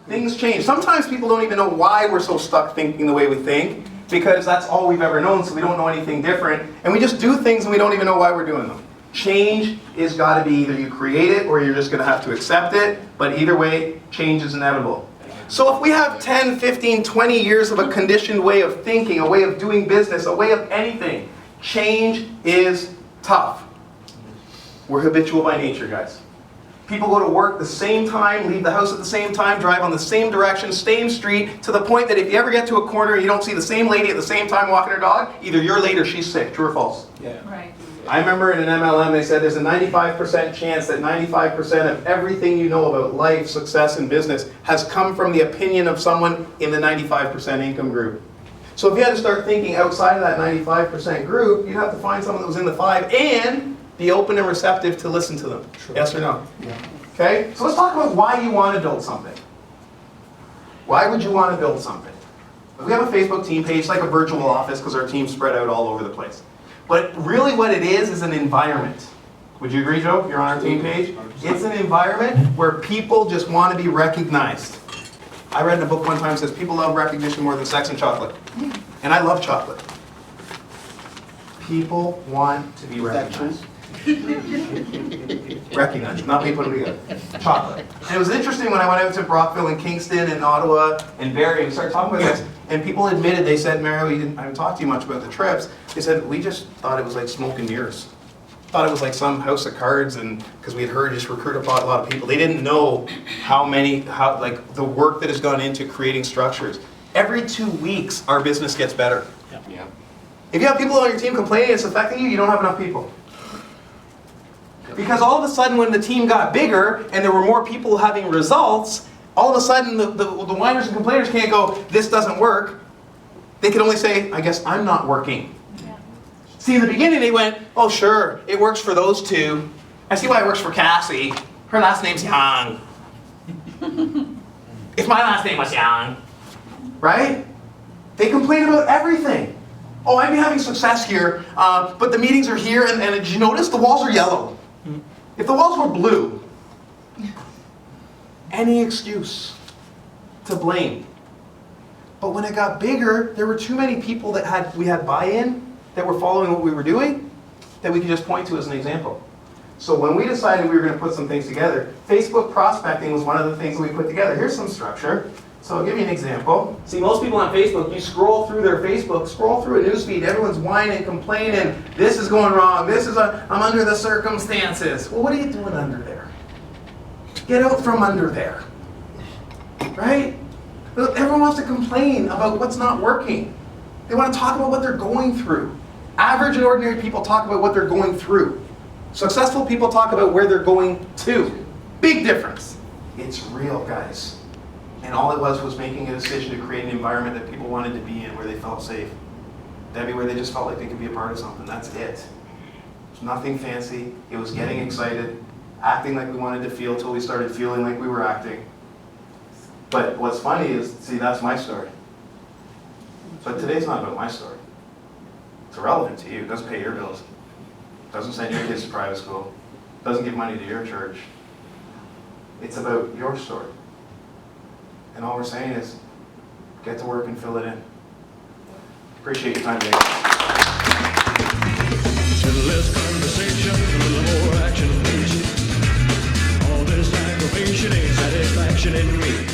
Things change. Sometimes people don't even know why we're so stuck thinking the way we think, because that's all we've ever known, so we don't know anything different. And we just do things and we don't even know why we're doing them. Change is got to be either you create it or you're just going to have to accept it. But either way, change is inevitable. So if we have 10, 15, 20 years of a conditioned way of thinking, a way of doing business, a way of anything, change is tough. We're habitual by nature, guys. People go to work the same time, leave the house at the same time, drive on the same direction, same street, to the point that if you ever get to a corner and you don't see the same lady at the same time walking her dog, either you're late or she's sick. True or false? Yeah. Right. I remember in an MLM they said there's a 95% chance that 95% of everything you know about life, success, and business has come from the opinion of someone in the 95% income group. So if you had to start thinking outside of that 95% group, you'd have to find someone that was in the 5 and be open and receptive to listen to them. True. Yes or no? Yeah. Okay? So let's talk about why you want to build something. Why would you want to build something? We have a Facebook team page, like a virtual office, because our team's spread out all over the place. But really what it is an environment. Would you agree, Joe, if you're on our team page? It's an environment where people just want to be recognized. I read in a book one time that says people love recognition more than sex and chocolate. And I love chocolate. People want to be recognized. Recognized, not me putting them together. Chocolate. And it was interesting when I went out to Brockville and Kingston and Ottawa and Barrie and started talking about this, and people admitted, they said, Mario, I haven't talked to you much about the trips. They said, we just thought it was like smoke and mirrors. Thought it was like some house of cards, and because we had heard just recruit a lot of people. They didn't know how like the work that has gone into creating structures. Every 2 weeks, our business gets better. Yeah. If you have people on your team complaining it's affecting you, you don't have enough people. Because all of a sudden when the team got bigger and there were more people having results, all of a sudden the whiners and complainers can't go, this doesn't work. They can only say, I guess I'm not working. Yeah. See, in the beginning they went, oh sure, it works for those two. I see why it works for Cassie. Her last name's Young. If my last name was Young. Right? They complain about everything. Oh, I'd be having success here, but the meetings are here, and did you notice the walls are yellow? If the walls were blue, any excuse to blame. But when it got bigger, there were too many people that we had buy-in, that were following what we were doing, that we could just point to as an example. So when we decided we were going to put some things together, Facebook prospecting was one of the things that we put together. Here's some structure. So I'll give you an example. See, most people on Facebook, you scroll through their Facebook, scroll through a newsfeed, everyone's whining, complaining, this is going wrong, I'm under the circumstances. Well, what are you doing under there? Get out from under there. Right? Everyone wants to complain about what's not working. They want to talk about what they're going through. Average and ordinary people talk about what they're going through. Successful people talk about where they're going to. Big difference. It's real, guys. And all it was making a decision to create an environment that people wanted to be in, where they felt safe. Debbie, where they just felt like they could be a part of something. That's it. It was nothing fancy. It was getting excited, acting like we wanted to feel till we started feeling like we were acting. But what's funny is, see, that's my story. But today's not about my story. It's irrelevant to you. It doesn't pay your bills. It doesn't send your kids to private school. It doesn't give money to your church. It's about your story. And all we're saying is, get to work and fill it in. Appreciate your time today. Little less conversation, a little more action, please. All this aggravation ain't satisfaction in me.